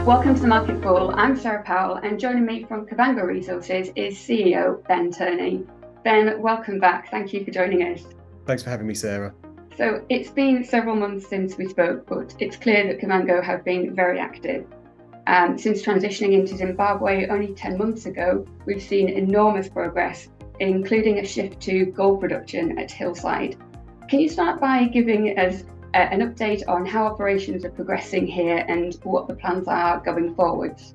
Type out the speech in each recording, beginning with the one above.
Welcome to the Market Call. I'm Sarah Powell, and joining me from Kavango Resources is CEO Ben Turney. Ben, welcome back. Thank you for joining us. Thanks for having me, Sarah. So it's been several months since we spoke, but it's clear that Kavango have been very active. Since transitioning into Zimbabwe only 10 months ago, we've seen enormous progress, including a shift to gold production at Hillside. Can you start by giving us an update on how operations are progressing here and what the plans are going forwards?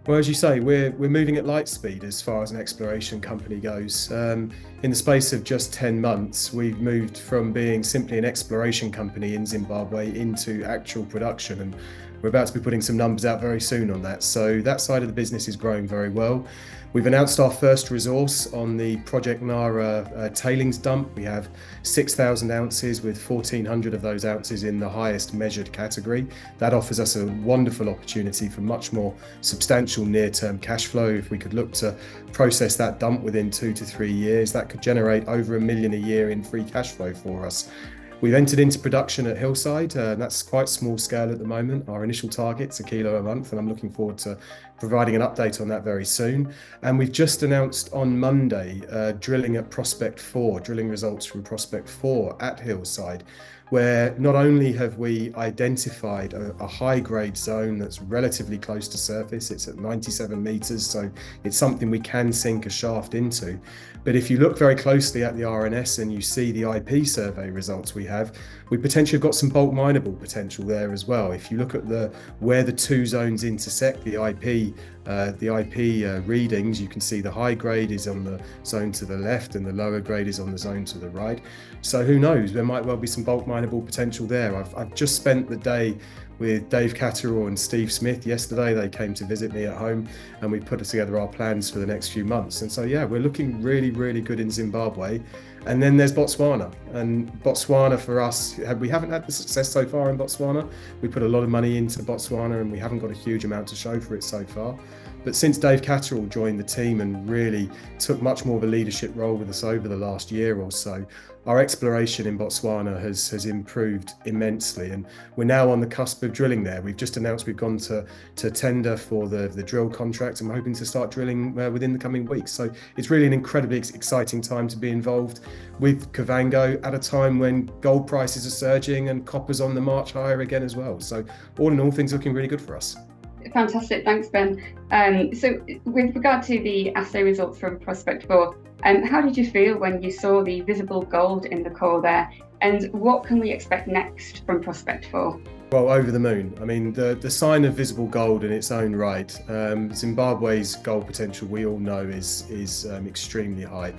Well, as you say, we're moving at light speed as far as an exploration company goes. In the space of just 10 months, we've moved from being simply an exploration company in Zimbabwe into actual production, and we're about to be putting some numbers out very soon on that. So that side of the business is growing very well. We've announced our first resource on the Project Nara tailings dump. We have 6,000 ounces with 1,400 of those ounces in the highest measured category. That offers us a wonderful opportunity for much more substantial near-term cash flow. If we could look to process that dump within 2 to 3 years, that could generate over $1 million a year in free cash flow for us. We've entered into production at Hillside. That's quite small scale at the moment. Our initial target's a kilo a month, and I'm looking forward to providing an update on that very soon. And we've just announced on Monday drilling at Prospect 4, drilling results from Prospect 4 at Hillside, where not only have we identified a high-grade zone that's relatively close to surface, it's at 97 meters, so it's something we can sink a shaft into. But if you look very closely at the RNS and you see the IP survey results we have, we potentially have got some bulk mineable potential there as well. If you look at where the two zones intersect, the IP readings, you can see the high grade is on the zone to the left and the lower grade is on the zone to the right. So who knows, there might well be some bulk mineable potential there. I've just spent the day with Dave Catterall and Steve Smith yesterday. They came to visit me at home and we put together our plans for the next few months. And so, yeah, we're looking really, really good in Zimbabwe. And then there's Botswana. And Botswana for us, we haven't had the success so far in Botswana. We put a lot of money into Botswana and we haven't got a huge amount to show for it so far. But since Dave Catterall joined the team and really took much more of a leadership role with us over the last year or so, our exploration in Botswana has improved immensely, and we're now on the cusp of drilling there. We've just announced we've gone to tender for the drill contract, and we're hoping to start drilling within the coming weeks. So it's really an incredibly exciting time to be involved with Kavango at a time when gold prices are surging and copper's on the march higher again as well. So all in all, things are looking really good for us. Fantastic, thanks Ben. So with regard to the assay results from Prospect 4, how did you feel when you saw the visible gold in the core there? And what can we expect next from Prospect 4? Well, over the moon. I mean, the sign of visible gold in its own right. Zimbabwe's gold potential, we all know, is extremely high.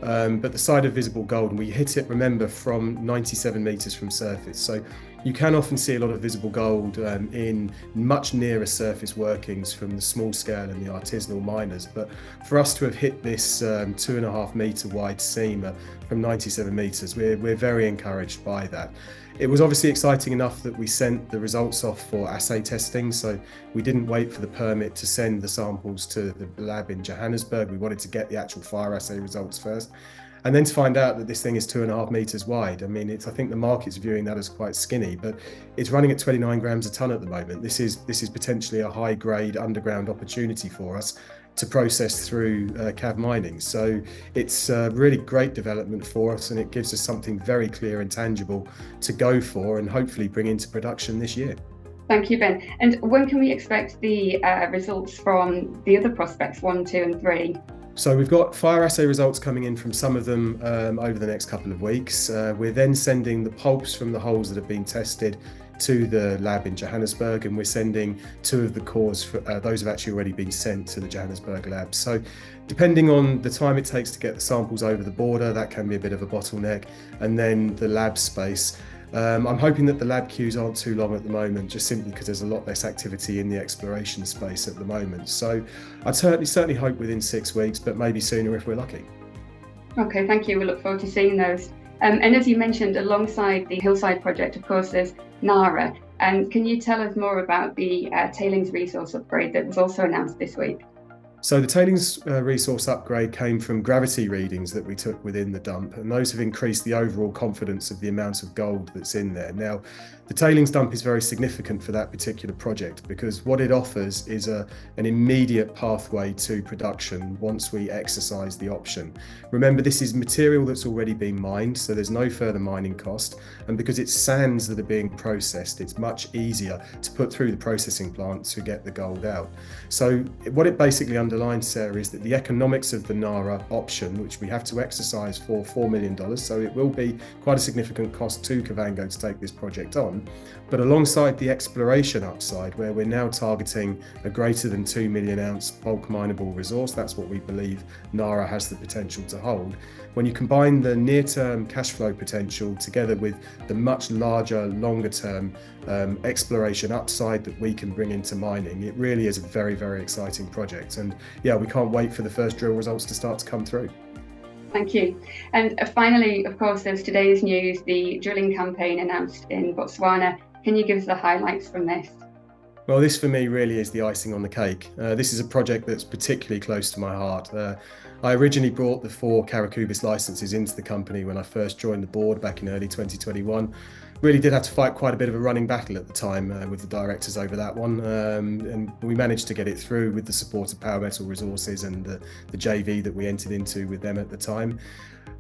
But the side of visible gold, and we hit it, remember, from 97 meters from surface. So you can often see a lot of visible gold in much nearer surface workings from the small scale and the artisanal miners. But for us to have hit this 2.5 meter wide seam from 97 meters, we're very encouraged by that. It was obviously exciting enough that we sent the results off for assay testing. So we didn't wait for the permit to send the samples to the lab in Johannesburg. We wanted to get the actual fire assay results first. And then to find out that this thing is 2.5 meters wide. I mean, I think the market's viewing that as quite skinny, but it's running at 29 grams a ton at the moment. This is potentially a high grade underground opportunity for us to process through KAV mining. So it's a really great development for us, and it gives us something very clear and tangible to go for and hopefully bring into production this year. Thank you, Ben. And when can we expect the results from the other prospects, 1, 2 and 3? So we've got fire assay results coming in from some of them over the next couple of weeks. We're then sending the pulps from the holes that have been tested to the lab in Johannesburg, and we're sending 2 of the cores, those have actually already been sent to the Johannesburg lab. So depending on the time it takes to get the samples over the border, that can be a bit of a bottleneck. And then the lab space. I'm hoping that the lab queues aren't too long at the moment, just simply because there's a lot less activity in the exploration space at the moment. So I'd certainly hope within 6 weeks, but maybe sooner if we're lucky. Okay, thank you. We look forward to seeing those. And as you mentioned, alongside the Hillside project, of course, there's Nara. And can you tell us more about the tailings resource upgrade that was also announced this week? So the tailings resource upgrade came from gravity readings that we took within the dump, and those have increased the overall confidence of the amount of gold that's in there. Now, the tailings dump is very significant for that particular project because what it offers is an immediate pathway to production once we exercise the option. Remember, this is material that's already been mined, so there's no further mining cost, and because it's sands that are being processed, it's much easier to put through the processing plant to get the gold out. So what it basically underlines, Sarah, is that the economics of the NARA option, which we have to exercise for $4 million, so it will be quite a significant cost to Kavango to take this project on, but alongside the exploration upside, where we're now targeting a greater than 2 million ounce bulk mineable resource, that's what we believe NARA has the potential to hold. When you combine the near-term cash flow potential together with the much larger, longer-term exploration upside that we can bring into mining, it really is a very, very exciting project. And yeah, we can't wait for the first drill results to start to come through. Thank you. And finally, of course, there's today's news, the drilling campaign announced in Botswana. Can you give us the highlights from this? Well, this for me really is the icing on the cake. This is a project that's particularly close to my heart. I originally brought the 4 Karakubis licenses into the company when I first joined the board back in early 2021. Really did have to fight quite a bit of a running battle at the time with the directors over that one, and we managed to get it through with the support of Power Metal Resources and the JV that we entered into with them at the time.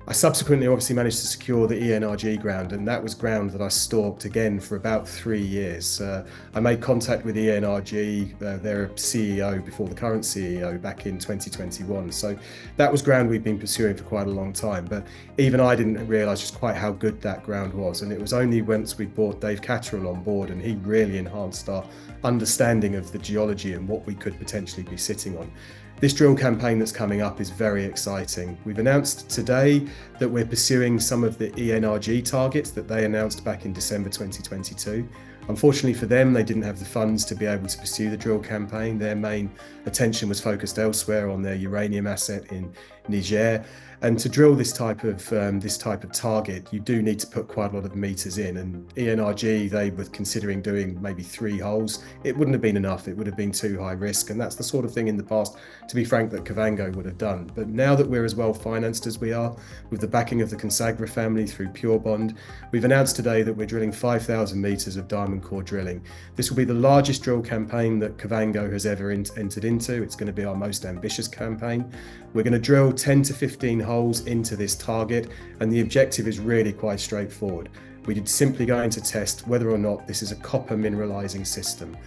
I subsequently obviously managed to secure the ENRG ground, and that was ground that I stalked again for about 3 years. I made contact with ENRG, their CEO before the current CEO, back in 2021. So that was ground we'd been pursuing for quite a long time, but even I didn't realise just quite how good that ground was. And it was only once we brought Dave Catterall on board and he really enhanced our understanding of the geology and what we could potentially be sitting on. This drill campaign that's coming up is very exciting. We've announced today that we're pursuing some of the ENRG targets that they announced back in December 2022. Unfortunately for them, they didn't have the funds to be able to pursue the drill campaign. Their main attention was focused elsewhere on their uranium asset in Niger. And to drill this type of target, you do need to put quite a lot of meters in. And ENRG, they were considering doing maybe 3 holes. It wouldn't have been enough. It would have been too high risk. And that's the sort of thing in the past, to be frank, that Kavango would have done. But now that we're as well financed as we are, with the backing of the Consagra family through Pure Bond, we've announced today that we're drilling 5,000 meters of diamond core drilling. This will be the largest drill campaign that Kavango has ever entered into. It's going to be our most ambitious campaign. We're going to drill 10 to 15 holes into this target, and the objective is really quite straightforward. We're simply going to test whether or not this is a copper mineralizing system.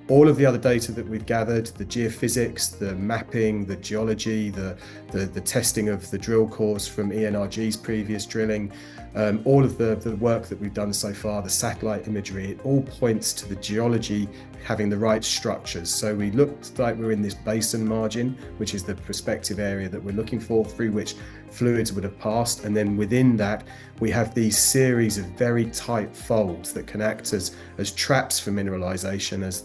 All of the other data that we've gathered, the geophysics, the mapping, the geology, the testing of the drill cores from ENRG's previous drilling, all of the work that we've done so far, the satellite imagery, it all points to the geology having the right structures. So we looked like we're in this basin margin, which is the prospective area that we're looking for, through which fluids would have passed. And then within that, we have these series of very tight folds that can act as traps for mineralization as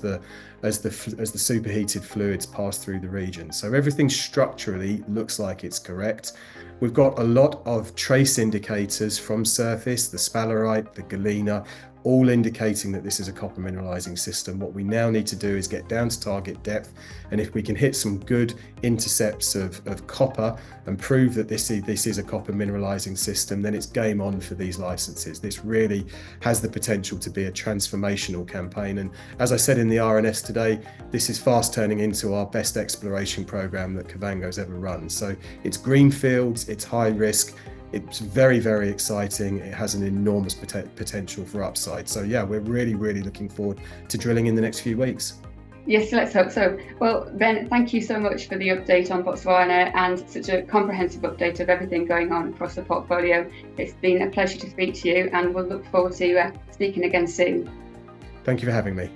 the superheated fluids pass through the region. So everything structurally looks like it's correct. We've got a lot of trace indicators from surface, the sphalerite, the galena, all indicating that this is a copper mineralizing system. What we now need to do is get down to target depth, and if we can hit some good intercepts of copper and prove that this is a copper mineralizing system, then it's game on for these licenses. This really has the potential to be a transformational campaign, and as I said in the RNS today, this is fast turning into our best exploration program that Kavango's ever run. So it's greenfields, it's high risk, it's very, very exciting. It has an enormous potential for upside. So yeah, we're really, really looking forward to drilling in the next few weeks. Yes, let's hope so. Well, Ben, thank you so much for the update on Botswana and such a comprehensive update of everything going on across the portfolio. It's been a pleasure to speak to you, and we'll look forward to speaking again soon. Thank you for having me.